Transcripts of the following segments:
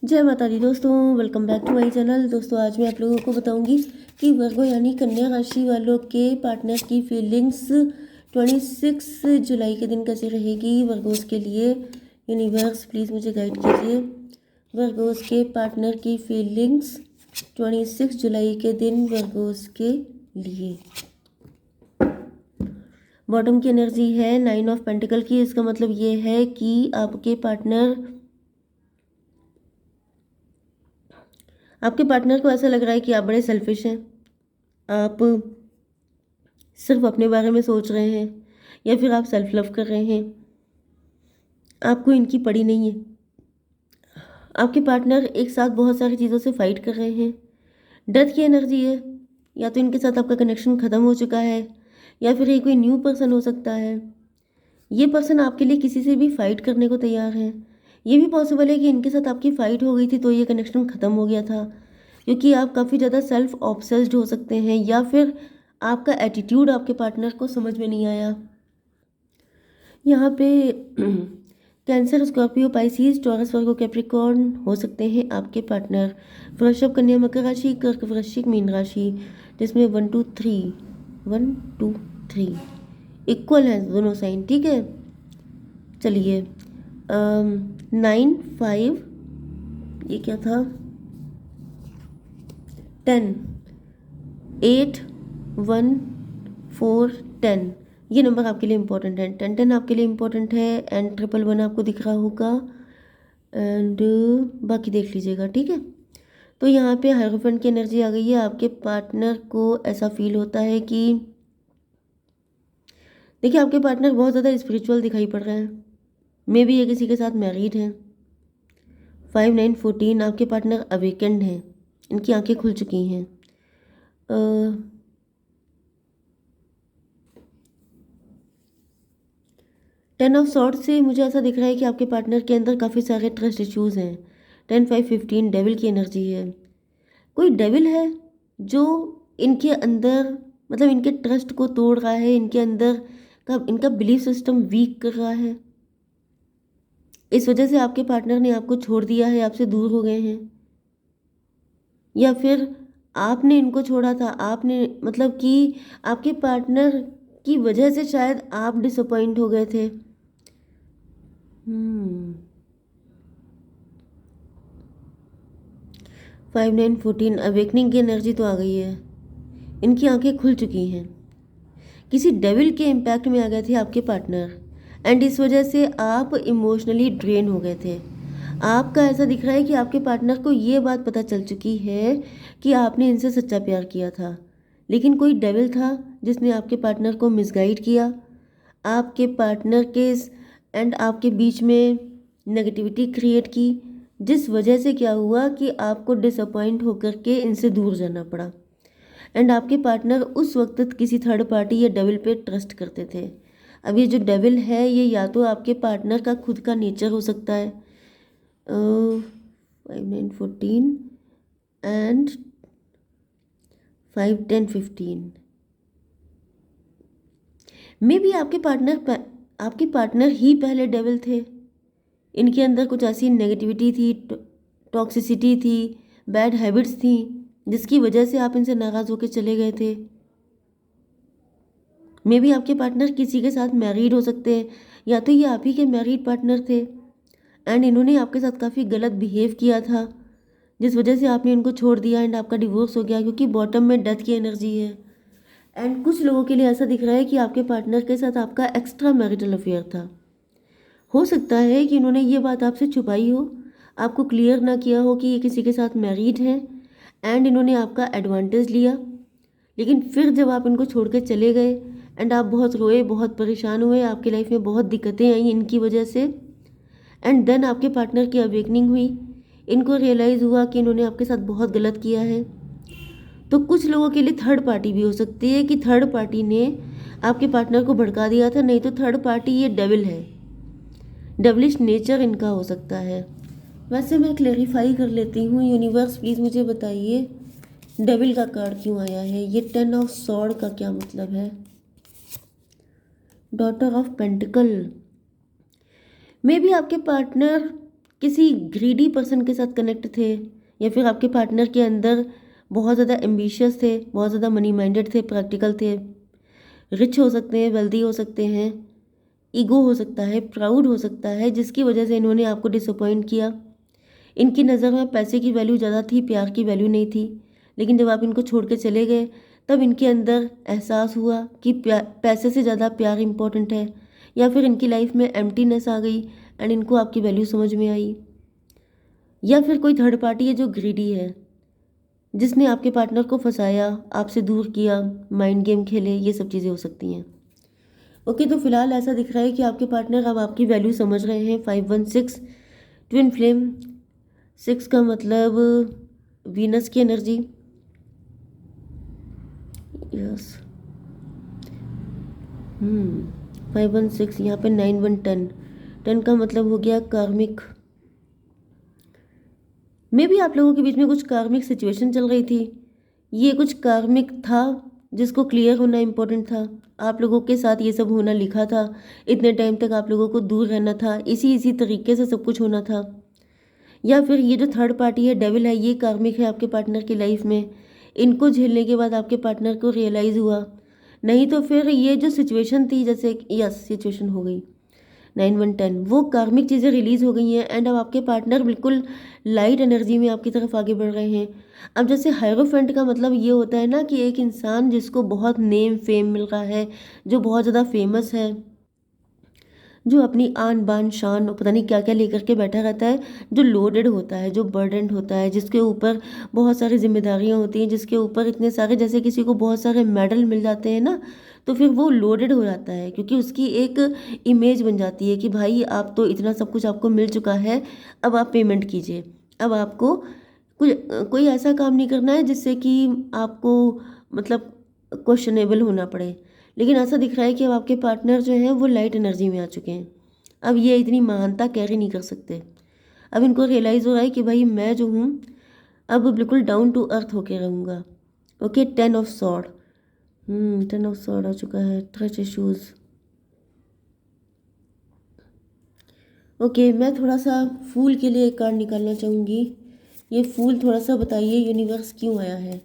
जय माता दी दोस्तों, welcome back to my channel. दोस्तों आज मैं आप लोगों को बताऊंगी कि वर्गो यानी कन्या राशि वालों के पार्टनर की फीलिंग्स 26 जुलाई के दिन कैसे रहेगी वर्गोस के लिए। यूनिवर्स प्लीज़ मुझे गाइड कीजिए। वर्गोस के पार्टनर की फीलिंग्स 26 जुलाई के दिन वर्गोस के लिए। बॉटम की एनर्जी है 9 ऑफ पेंटिकल की। इसका मतलब ये है कि आपके पार्टनर को ऐसा लग रहा है कि आप बड़े सेल्फिश हैं। आप सिर्फ अपने बारे में सोच रहे हैं या फिर आप सेल्फ लव कर रहे हैं। आपको इनकी पड़ी नहीं है। आपके पार्टनर एक साथ बहुत सारी चीज़ों से फाइट कर रहे हैं। डेथ की एनर्जी है। या तो इनके साथ आपका कनेक्शन ख़त्म हो चुका है या फिर ये कोई न्यू पर्सन हो सकता है। ये पर्सन आपके लिए किसी से भी फाइट करने को तैयार है। ये भी पॉसिबल है कि इनके साथ आपकी फ़ाइट हो गई थी तो ये कनेक्शन ख़त्म हो गया था, क्योंकि आप काफ़ी ज़्यादा सेल्फ ऑब्सेस्ड हो सकते हैं या फिर आपका एटीट्यूड आपके पार्टनर को समझ में नहीं आया। यहाँ पे कैंसर, स्कॉर्पियो, पाइसिस, टॉरस, वर्गो, कैप्रिकॉर्न हो सकते हैं आपके पार्टनर। वृषभ, कन्या, मकर राशि, कर्क, वृश्चिक, मीन राशि, जिसमें 1 2 3 इक्वल है दोनों साइन। ठीक है, चलिए 9 5 ये क्या था 10 8 1 4 10 ये नंबर आपके लिए इम्पोर्टेंट है। 10 10 आपके लिए इम्पोर्टेंट है एंड 1 1 आपको दिख रहा होगा एंड बाकी देख लीजिएगा। ठीक है, तो यहाँ पे हायरोफेंट की एनर्जी आ गई है। आपके पार्टनर को ऐसा फील होता है कि देखिए आपके पार्टनर बहुत ज़्यादा स्पिरिचुअल दिखाई पड़ रहे हैं। मे भी ये किसी के साथ मैरिड हैं। 5 9 14 आपके पार्टनर अवेकेंड हैं, इनकी आंखें खुल चुकी हैं। 10 ऑफ सॉर्ड से मुझे ऐसा दिख रहा है कि आपके पार्टनर के अंदर काफ़ी सारे ट्रस्ट इश्यूज हैं। 10 5 15 डेविल की एनर्जी है। कोई डेविल है जो इनके अंदर मतलब इनके ट्रस्ट को तोड़ रहा है, इनके अंदर का इनका बिलीफ सिस्टम वीक कर रहा है। इस वजह से आपके पार्टनर ने आपको छोड़ दिया है, आपसे दूर हो गए हैं, या फिर आपने इनको छोड़ा था। आपने मतलब कि आपके पार्टनर की वजह से शायद आप डिसअपॉइंट हो गए थे। 5 9 14 अवेकनिंग की एनर्जी तो आ गई है। इनकी आंखें खुल चुकी हैं। किसी डेविल के इम्पैक्ट में आ गए थे आपके पार्टनर एंड इस वजह से आप इमोशनली ड्रेन हो गए थे। आपका ऐसा दिख रहा है कि आपके पार्टनर को ये बात पता चल चुकी है कि आपने इनसे सच्चा प्यार किया था, लेकिन कोई डेविल था जिसने आपके पार्टनर को मिसगाइड किया। आपके पार्टनर के एंड आपके बीच में नेगेटिविटी क्रिएट की, जिस वजह से क्या हुआ कि आपको डिसअपॉइंट होकर के इनसे दूर जाना पड़ा। एंड आपके पार्टनर उस वक्त किसी थर्ड पार्टी या डेविल पे ट्रस्ट करते थे। अब ये जो डेविल है ये या तो आपके पार्टनर का खुद का नेचर हो सकता है। 5 9 14 एंड 5 10 15 मे भी आपके पार्टनर ही पहले डेविल थे। इनके अंदर कुछ ऐसी नेगेटिविटी थी, टॉक्सिसिटी थी, बैड हैबिट्स थी, जिसकी वजह से आप इनसे नाराज़ होकर चले गए थे। मे भी आपके पार्टनर किसी के साथ मैरिड हो सकते हैं, या तो ये आप ही के मैरिड पार्टनर थे एंड इन्होंने आपके साथ काफ़ी गलत बिहेव किया था, जिस वजह से आपने इनको छोड़ दिया एंड आपका डिवोर्स हो गया, क्योंकि बॉटम में डेथ की एनर्जी है। एंड कुछ लोगों के लिए ऐसा दिख रहा है कि आपके पार्टनर के साथ आपका एक्स्ट्रा मैरिटल अफेयर था। हो सकता है कि इन्होंने ये बात आपसे छुपाई हो, आपको क्लियर ना किया हो कि ये किसी के साथ मैरिड हैं एंड इन्होंने आपका एडवांटेज लिया। लेकिन फिर जब आप इनको छोड़ के चले गए एंड आप बहुत रोए, बहुत परेशान हुए, आपकी लाइफ में बहुत दिक्कतें आई इनकी वजह से, एंड देन आपके पार्टनर की अवेकनिंग हुई। इनको रियलाइज़ हुआ कि इन्होंने आपके साथ बहुत गलत किया है। तो कुछ लोगों के लिए थर्ड पार्टी भी हो सकती है कि थर्ड पार्टी ने आपके पार्टनर को भड़का दिया था, नहीं तो थर्ड पार्टी ये डेविल है, डेविलिश नेचर इनका हो सकता है। वैसे मैं क्लेरिफाई कर लेती हूँ। यूनिवर्स प्लीज़ मुझे बताइए डेविल का कार्ड क्यों आया है। ये 10 ऑफ सॉर्ड का क्या मतलब है। डॉटर ऑफ पेंटिकल, मे भी आपके पार्टनर किसी ग्रीडी पर्सन के साथ कनेक्ट थे, या फिर आपके पार्टनर के अंदर बहुत ज़्यादा एम्बिशियस थे, बहुत ज़्यादा मनी माइंडेड थे, प्रैक्टिकल थे, रिच हो सकते हैं, वेल्दी हो सकते हैं, ईगो हो सकता है, प्राउड हो सकता है, जिसकी वजह से इन्होंने आपको डिसअपॉइंट किया। इनकी नज़र में पैसे की वैल्यू ज़्यादा थी, प्यार की वैल्यू नहीं थी। लेकिन जब आप इनको छोड़ के चले गए तब इनके अंदर एहसास हुआ कि पैसे से ज़्यादा प्यार इम्पोर्टेंट है, या फिर इनकी लाइफ में एम्प्टीनेस आ गई एंड इनको आपकी वैल्यू समझ में आई। या फिर कोई थर्ड पार्टी है जो ग्रीडी है, जिसने आपके पार्टनर को फंसाया, आपसे दूर किया, माइंड गेम खेले, ये सब चीज़ें हो सकती हैं। ओके, तो फिलहाल ऐसा दिख रहा है कि आपके पार्टनर अब आपकी वैल्यू समझ रहे हैं। 516 ट्विन फ्लेम, 6 का मतलब वीनस की एनर्जी। यस, 516, यहाँ पे 9110, 10 का मतलब हो गया कार्मिक। मे भी आप लोगों के बीच में कुछ कार्मिक सिचुएशन चल रही थी। ये कुछ कार्मिक था जिसको क्लियर होना इम्पोर्टेंट था। आप लोगों के साथ ये सब होना लिखा था, इतने टाइम तक आप लोगों को दूर रहना था, इसी तरीके से सब कुछ होना था। या फिर ये जो थर्ड पार्टी है, डेविल है, ये कार्मिक है आपके पार्टनर की लाइफ में। इनको झेलने के बाद आपके पार्टनर को रियलाइज़ हुआ। नहीं तो फिर ये जो सिचुएशन थी, जैसे यस सिचुएशन हो गई 9110, वो कार्मिक चीज़ें रिलीज़ हो गई हैं एंड अब आपके पार्टनर बिल्कुल लाइट एनर्जी में आपकी तरफ आगे बढ़ रहे हैं। अब जैसे हायरोफेंट का मतलब ये होता है ना कि एक इंसान जिसको बहुत नेम फेम मिल रहा है, जो बहुत ज़्यादा फेमस है, जो अपनी आन बान शान और पता नहीं क्या क्या लेकर के बैठा रहता है, जो लोडेड होता है, जो बर्डन होता है, जिसके ऊपर बहुत सारी जिम्मेदारियां होती हैं, जिसके ऊपर इतने सारे, जैसे किसी को बहुत सारे मेडल मिल जाते हैं ना, तो फिर वो लोडेड हो जाता है, क्योंकि उसकी एक इमेज बन जाती है कि भाई आप तो इतना सब कुछ आपको मिल चुका है, अब आप पेमेंट कीजिए। अब आपको कोई ऐसा काम नहीं करना है जिससे कि आपको मतलब क्वेश्चनेबल होना पड़े। लेकिन ऐसा दिख रहा है कि अब आपके पार्टनर जो हैं वो लाइट एनर्जी में आ चुके हैं। अब ये इतनी महानता कैरी नहीं कर सकते। अब इनको रियलाइज़ हो रहा है कि भाई मैं जो हूँ अब बिल्कुल डाउन टू अर्थ होके रहूँगा। Okay, 10 of sword, 10 of sword आ चुका है, ट्रस्ट इश्यूज। ओके, मैं थोड़ा सा फूल के लिए एक कार्ड निकालना चाहूँगी। ये फूल थोड़ा सा बताइए यूनिवर्स क्यों आया है,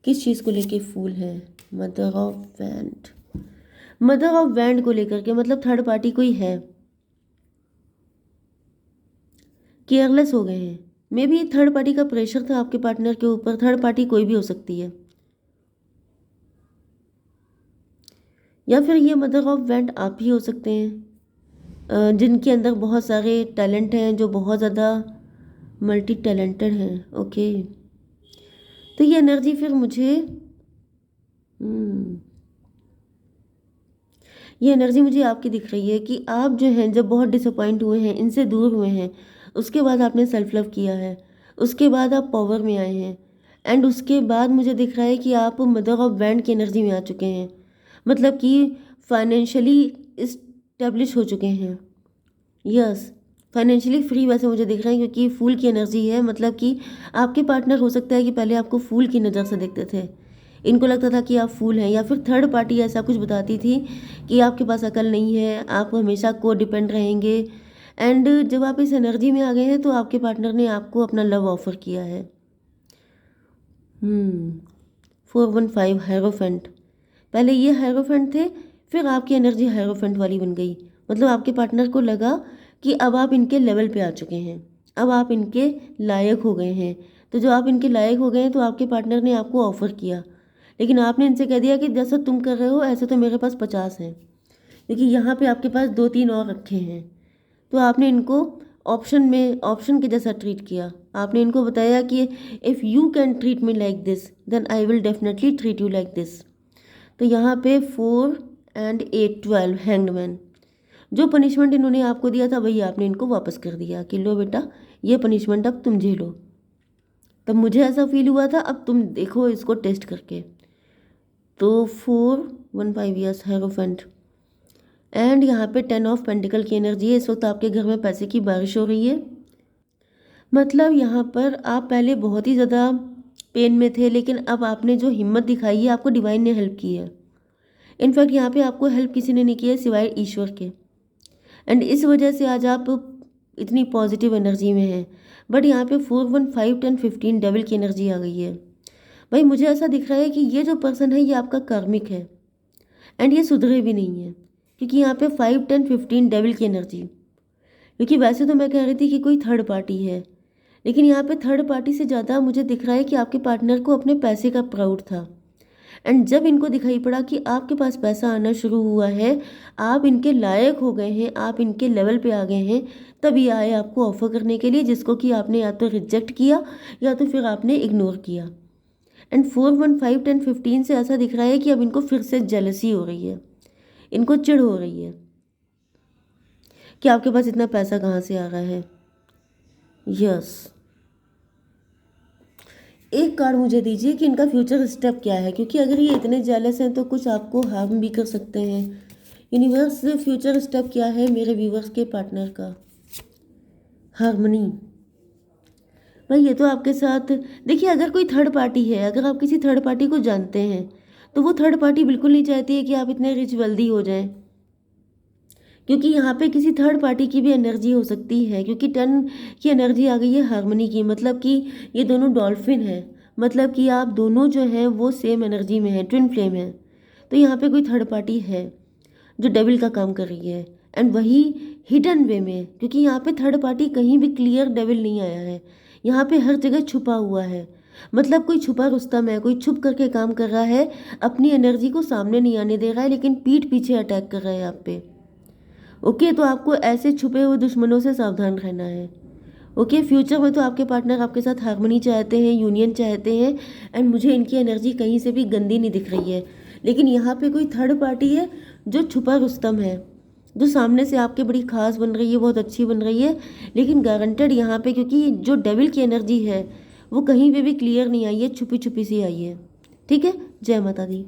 किस चीज़ को लेके फूल है। Mother of wand, mother of wand को लेकर के, मतलब थर्ड पार्टी कोई है, केयरलेस हो गए हैं। मे बी थर्ड पार्टी का प्रेशर था आपके पार्टनर के ऊपर। थर्ड पार्टी कोई भी हो सकती है, या फिर ये मदर ऑफ वैंड आप ही हो सकते हैं, जिनके अंदर बहुत सारे टैलेंट हैं, जो बहुत ज़्यादा मल्टी टैलेंटेड हैं। ओके, तो ये एनर्जी फिर मुझे ये एनर्जी मुझे आपकी दिख रही है कि आप जो हैं जब बहुत डिसअपॉइंट हुए हैं, इनसे दूर हुए हैं, उसके बाद आपने सेल्फ लव किया है, उसके बाद आप पावर में आए हैं, एंड उसके बाद मुझे दिख रहा है कि आप मदर ऑफ वैंड की एनर्जी में आ चुके हैं, मतलब कि फाइनेंशियली इस्टेब्लिश हो चुके हैं। यस, फाइनेंशियली फ्री वैसे मुझे दिख रहा है, क्योंकि फूल की एनर्जी है, मतलब कि आपके पार्टनर हो सकता है कि पहले आपको फूल की नज़र से देखते थे, इनको लगता था कि आप फूल हैं, या फिर थर्ड पार्टी ऐसा कुछ बताती थी कि आपके पास अकल नहीं है, आप हमेशा को डिपेंड रहेंगे। एंड जब आप इस एनर्जी में आ गए हैं तो आपके पार्टनर ने आपको अपना लव ऑफर किया है। 415 हायरोफेंट, पहले ये हायरोफेंट थे, फिर आपकी एनर्जी हायरोफेंट वाली बन गई। मतलब आपके पार्टनर को लगा कि अब आप इनके लेवल पे आ चुके हैं, अब आप इनके लायक हो गए हैं। तो जो आप इनके लायक हो गए हैं तो आपके पार्टनर ने आपको ऑफ़र किया, लेकिन आपने इनसे कह दिया कि जैसा तुम कर रहे हो ऐसे तो मेरे पास 50 हैं, क्योंकि यहाँ पे आपके पास 2-3 और रखे हैं। तो आपने इनको ऑप्शन के जैसा ट्रीट किया। आपने इनको बताया कि if you can treat me like this then I will definitely treat you like this. तो यहाँ पे 4 एंड 8 12 हैंग्ड। जो पनिशमेंट इन्होंने आपको दिया था वही आपने इनको वापस कर दिया कि लो बेटा, ये पनिशमेंट अब तुम झेलो। तब मुझे ऐसा फील हुआ था, अब तुम देखो इसको टेस्ट करके। तो 415 ईयर्स हेरोफेंट, एंड यहाँ पे 10 ऑफ पेंटिकल की एनर्जी है। इस वक्त आपके घर में पैसे की बारिश हो रही है। मतलब यहाँ पर आप पहले बहुत ही ज़्यादा पेन में थे, लेकिन अब आपने जो हिम्मत दिखाई है, आपको डिवाइन ने हेल्प की है। इनफैक्ट यहाँ पे आपको हेल्प किसी ने नहीं की है सिवाय ईश्वर के, एंड इस वजह से आज आप इतनी पॉजिटिव एनर्जी में हैं, बट यहाँ पे 4 1 5 10 15 डेविल की एनर्जी आ गई है। भाई मुझे ऐसा दिख रहा है कि ये जो पर्सन है ये आपका कार्मिक है एंड ये सुधरे भी नहीं है, क्योंकि यहाँ पे 5 10 15 डेविल की एनर्जी। क्योंकि वैसे तो मैं कह रही थी कि कोई थर्ड पार्टी है, लेकिन यहाँ पे थर्ड पार्टी से ज़्यादा मुझे दिख रहा है कि आपके पार्टनर को अपने पैसे का प्राउड था। एंड जब इनको दिखाई पड़ा कि आपके पास पैसा आना शुरू हुआ है, आप इनके लायक हो गए हैं, आप इनके लेवल पे आ गए हैं, तभी आए आपको ऑफर करने के लिए, जिसको कि आपने या तो रिजेक्ट किया या तो फिर आपने इग्नोर किया। एंड 4 1 5 10 15 से ऐसा दिख रहा है कि अब इनको फिर से जेलसी हो रही है, इनको चिढ़ हो रही है कि आपके पास इतना पैसा कहाँ से आ रहा है। यस, एक कार्ड मुझे दीजिए कि इनका फ्यूचर स्टेप क्या है, क्योंकि अगर ये इतने जेलस हैं तो कुछ आपको हार्म भी कर सकते हैं। यूनिवर्स, फ्यूचर स्टेप क्या है मेरे व्यूवर्स के पार्टनर का। हार्मनी। भाई ये तो आपके साथ, देखिए अगर कोई थर्ड पार्टी है, अगर आप किसी थर्ड पार्टी को जानते हैं तो वो थर्ड पार्टी बिल्कुल नहीं चाहती है कि आप इतने रिच वेल्दी हो जाएं, क्योंकि यहाँ पे किसी थर्ड पार्टी की भी एनर्जी हो सकती है, क्योंकि 10 की एनर्जी आ गई है हार्मनी की, मतलब कि ये दोनों डॉल्फिन है, मतलब कि आप दोनों जो हैं वो सेम एनर्जी में हैं, ट्विन फ्लेम है। तो यहाँ पे कोई थर्ड पार्टी है जो डेविल का काम कर रही है, एंड वही हिडन वे में, क्योंकि यहाँ पे थर्ड पार्टी कहीं भी क्लियर डेविल नहीं आया है, यहाँ पे हर जगह छुपा हुआ है। मतलब कोई छुपा रुस्तम है, कोई छुप करके काम कर रहा है, अपनी एनर्जी को सामने नहीं आने दे रहा है, लेकिन पीठ पीछे अटैक कर रहा है आप पे। ओके, तो आपको ऐसे छुपे हुए दुश्मनों से सावधान रहना है। ओके, फ्यूचर में तो आपके पार्टनर आपके साथ हार्मनी चाहते हैं, यूनियन चाहते हैं, एंड मुझे इनकी एनर्जी कहीं से भी गंदी नहीं दिख रही है। लेकिन यहाँ पे कोई थर्ड पार्टी है जो छुपा रुस्तम है, जो सामने से आपके बड़ी खास बन रही है, बहुत अच्छी बन रही है, लेकिन गारंटेड यहाँ पे, क्योंकि जो डेविल की एनर्जी है वो कहीं पे भी क्लियर नहीं आई है, छुपी छुपी सी आई है। ठीक है, जय माता दी।